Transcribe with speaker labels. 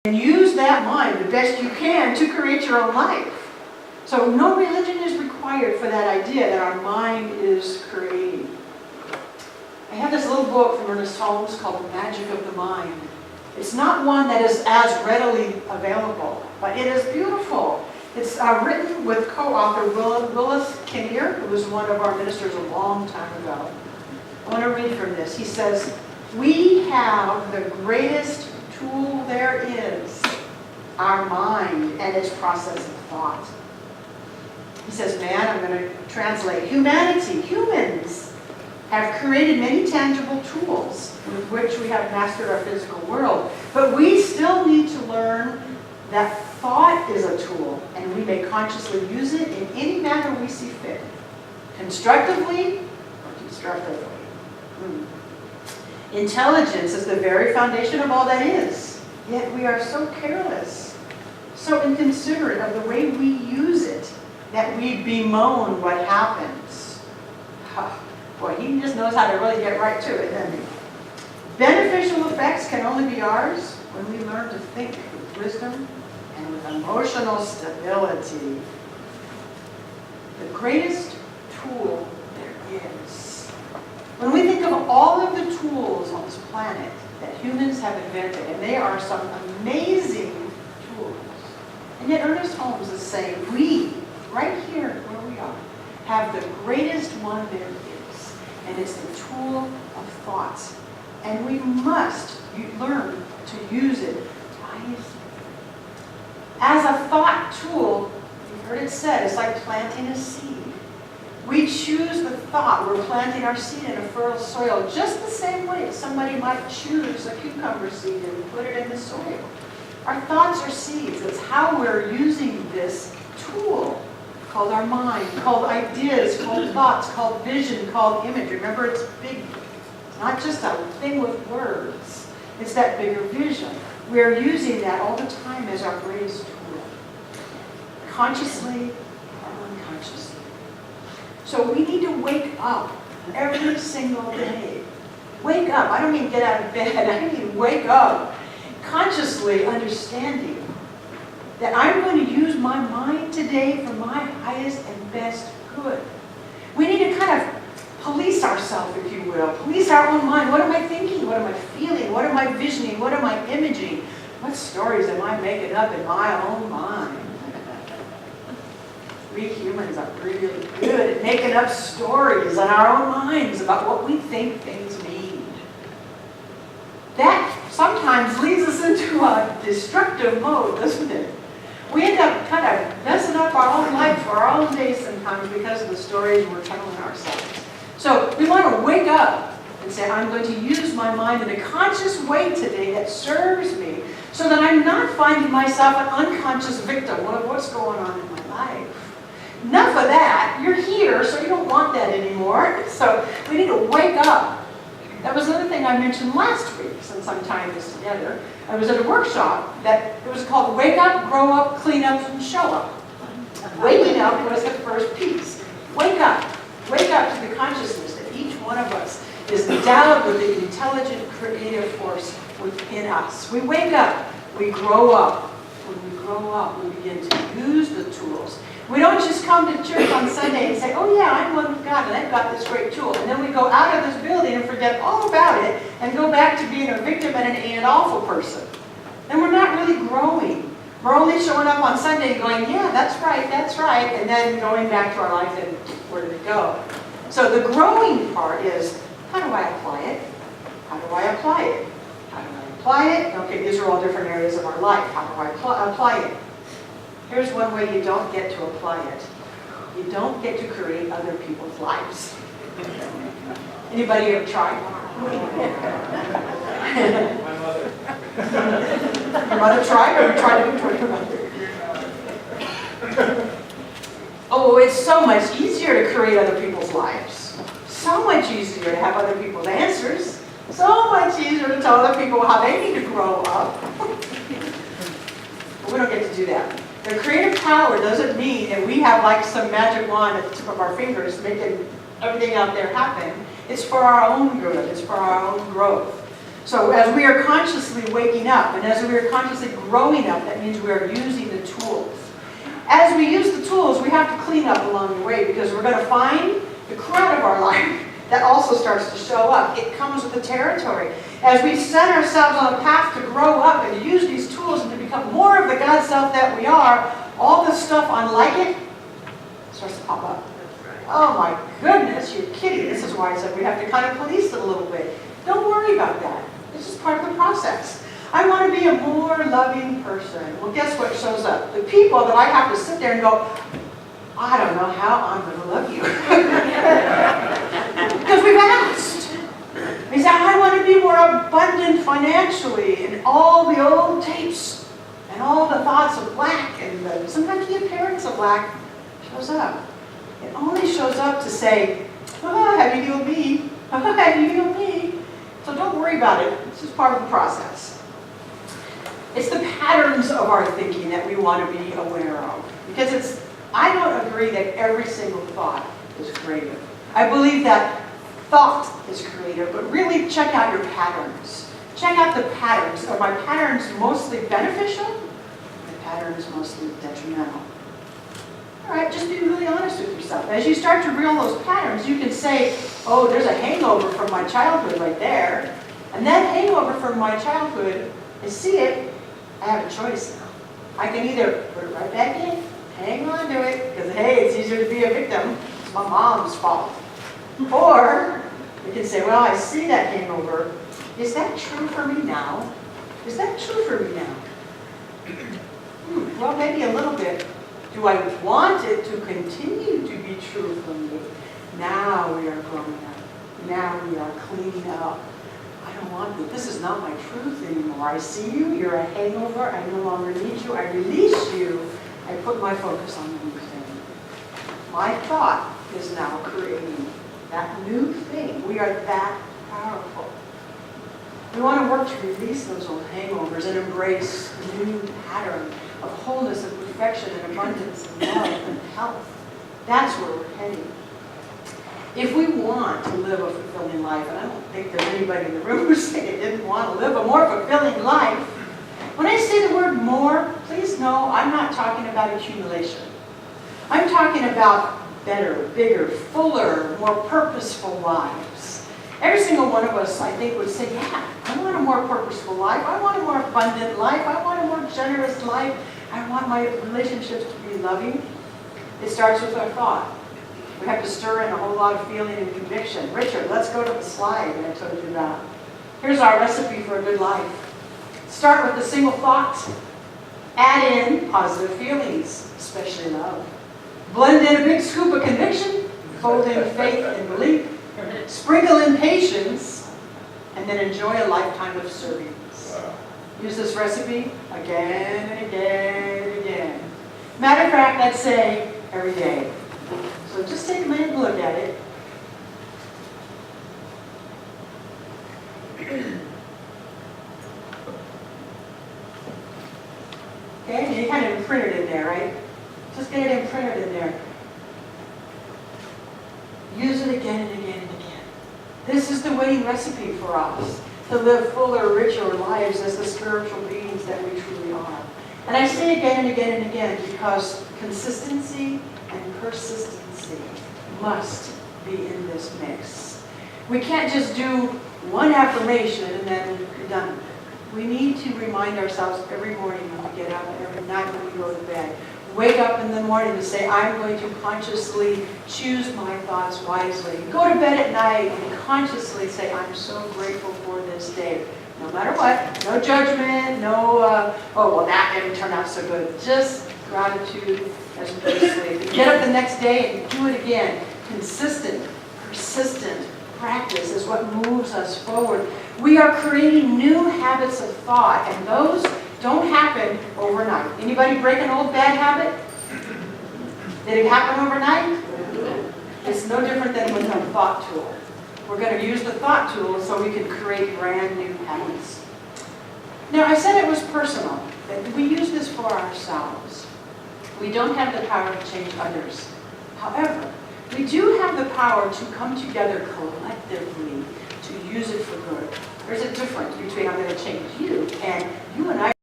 Speaker 1: And use that mind the best you can to create your own life. So no religion is required for that idea that our mind is creating. I have this little book from Ernest Holmes called The Magic of the Mind. It's not one that is as readily available, but it is beautiful. It's written with co-author Willis Kinnear, who was one of our ministers a long time ago. I want to read from this. He says, "We have the greatest tool there is, our mind and its process of thought." He says, man, I'm going to translate, humanity, humans have created many tangible tools with which we have mastered our physical world. But we still need to learn that thought is a tool, and we may consciously use it in any manner we see fit, constructively or destructively. Intelligence is the very foundation of all that is, yet we are so careless, so inconsiderate of the way we use it, that we bemoan what happens. Boy, he just knows how to really get right to it, doesn't he? Beneficial effects can only be ours when we learn to think with wisdom and with emotional stability. The greatest tool there is. When we think of all of the tools on this planet that humans have invented, and they are some amazing tools, and yet Ernest Holmes is saying we, right here where we are, have the greatest one there is, and it's the tool of thoughts. And we must learn to use it wisely. As a thought tool, you've heard it said, it's like planting a seed. We choose the thought. We're planting our seed in a fertile soil just the same way somebody might choose a cucumber seed and put it in the soil. Our thoughts are seeds. It's how we're using this tool called our mind, called ideas, called thoughts, called vision, called image. Remember, it's big. It's not just a thing with words. It's that bigger vision. We're using that all the time as our greatest tool, consciously or unconsciously. So we need to wake up every single day. Wake up. I don't mean get out of bed. I mean wake up, consciously understanding that I'm going to use my mind today for my highest and best good. We need to kind of police ourselves, if you will. Police our own mind. What am I thinking? What am I feeling? What am I visioning? What am I imaging? What stories am I making up in my own mind? We humans are really good at making up stories in our own minds about what we think things mean. That sometimes leads us into a destructive mode, doesn't it? We end up kind of messing up our own life or our own day sometimes because of the stories we're telling ourselves. So we want to wake up and say, I'm going to use my mind in a conscious way today that serves me so that I'm not finding myself an unconscious victim of what's going on in my life. Enough of that. You're here, so you don't want that anymore. So we need to wake up. That was another thing I mentioned last week, since I'm tying this together. I was at a workshop that it was called Wake Up, Grow Up, Clean Up, and Show Up. Waking up was the first piece. Wake up. Wake up to the consciousness that each one of us is endowed with the intelligent, creative force within us. We wake up. We grow up. When we grow up, we begin to use the tools. We don't just come to church on Sunday and say, oh yeah, I'm one with God and I've got this great tool. And then we go out of this building and forget all about it and go back to being a victim and an awful person. And we're not really growing. We're only showing up on Sunday and going, yeah, that's right, and then going back to our life and where did it go? So the growing part is, how do I apply it? How do I apply it? How do I apply it? Okay, these are all different areas of our life. How do I apply it? Here's one way you don't get to apply it. You don't get to create other people's lives. Anybody ever tried?
Speaker 2: My mother.
Speaker 1: Your mother tried, or you tried to do it for your mother? Oh, it's so much easier to create other people's lives. So much easier to have other people's answers. So much easier to tell other people how they need to grow up. But we don't get to do that. The creative power doesn't mean that we have like some magic wand at the tip of our fingers making everything out there happen. It's for our own good. It's for our own growth. So as we are consciously waking up and as we are consciously growing up, that means we are using the tools. As we use the tools, we have to clean up along the way because we're going to find the crud of our life that also starts to show up. It comes with the territory. As we set ourselves on a path to grow up and to use these tools and to become more of the God self that we are, all this stuff unlike it starts to pop up. Oh my goodness, you're kidding. This is why I said we have to kind of police it a little bit. Don't worry about that. It's just part of the process. I want to be a more loving person. Well, guess what shows up? The people that I have to sit there and go, I don't know how I'm going to love you. Because we've asked. He said, I want to be more abundant financially, and all the old tapes and all the thoughts of lack and sometimes the appearance of lack shows up. It only shows up to say, oh, have you healed me? Oh, have you healed me? So don't worry about it. It's just part of the process. It's the patterns of our thinking that we want to be aware of. Because I don't agree that every single thought is creative. I believe that thought is creative, but really check out your patterns. Check out the patterns. Are my patterns mostly beneficial? My patterns mostly detrimental. All right, just be really honest with yourself. As you start to reel those patterns, you can say, oh, there's a hangover from my childhood right there. And that hangover from my childhood, I see it, I have a choice now. I can either put it right back in, hang on to it, because hey, it's easier to be a victim. It's my mom's fault. Or you can say, well, I see that hangover. Is that true for me now? Is that true for me now? Well, maybe a little bit. Do I want it to continue to be true for me? Now we are growing up. Now we are cleaning up. I don't want it. This is not my truth anymore. I see you. You're a hangover. I no longer need you. I release you. I put my focus on the new thing. My thought is now creating that new thing. We are that powerful. We want to work to release those old hangovers and embrace the new pattern of wholeness and perfection and abundance and love and health. That's where we're heading. If we want to live a fulfilling life, and I don't think there's anybody in the room who said they didn't want to live a more fulfilling life, when I say the word more, please know I'm not talking about accumulation. I'm talking about better, bigger, fuller, more purposeful lives. Every single one of us, I think, would say, yeah, I want a more purposeful life. I want a more abundant life. I want a more generous life. I want my relationships to be loving. It starts with our thought. We have to stir in a whole lot of feeling and conviction. Richard, let's go to the slide that I told you about. Here's our recipe for a good life. Start with a single thought. Add in positive feelings, especially love. Blend in a big scoop of conviction. Fold in faith and belief. Sprinkle in patience. And then enjoy a lifetime of serving. Use this recipe again and again and again. Matter of fact, let's say every day. So just take a minute and look at it. Okay, and you kind of imprint it in there, right? Just get it imprinted in there. Use it again and again and again. This is the winning recipe for us to live fuller, richer lives as the spiritual beings that we truly are. And I say again and again and again because consistency and persistency must be in this mix. We can't just do one affirmation and then be done. We need to remind ourselves every morning when we get up and every night when we go to bed. Wake up in the morning to say, I'm going to consciously choose my thoughts wisely. Go to bed at night and consciously say, I'm so grateful for this day. No matter what, no judgment, no, oh, well, that didn't turn out so good. Just gratitude as we go to sleep. And get up the next day and do it again. Consistent, persistent practice is what moves us forward. We are creating new habits of thought, and those don't happen overnight. Anybody break an old bad habit? Did it happen overnight? It's no different than with a thought tool. We're going to use the thought tool so we can create brand new habits. Now, I said it was personal, that we use this for ourselves. We don't have the power to change others. However, we do have the power to come together collectively to use it for good. There's a difference between I'm going to change you and you and I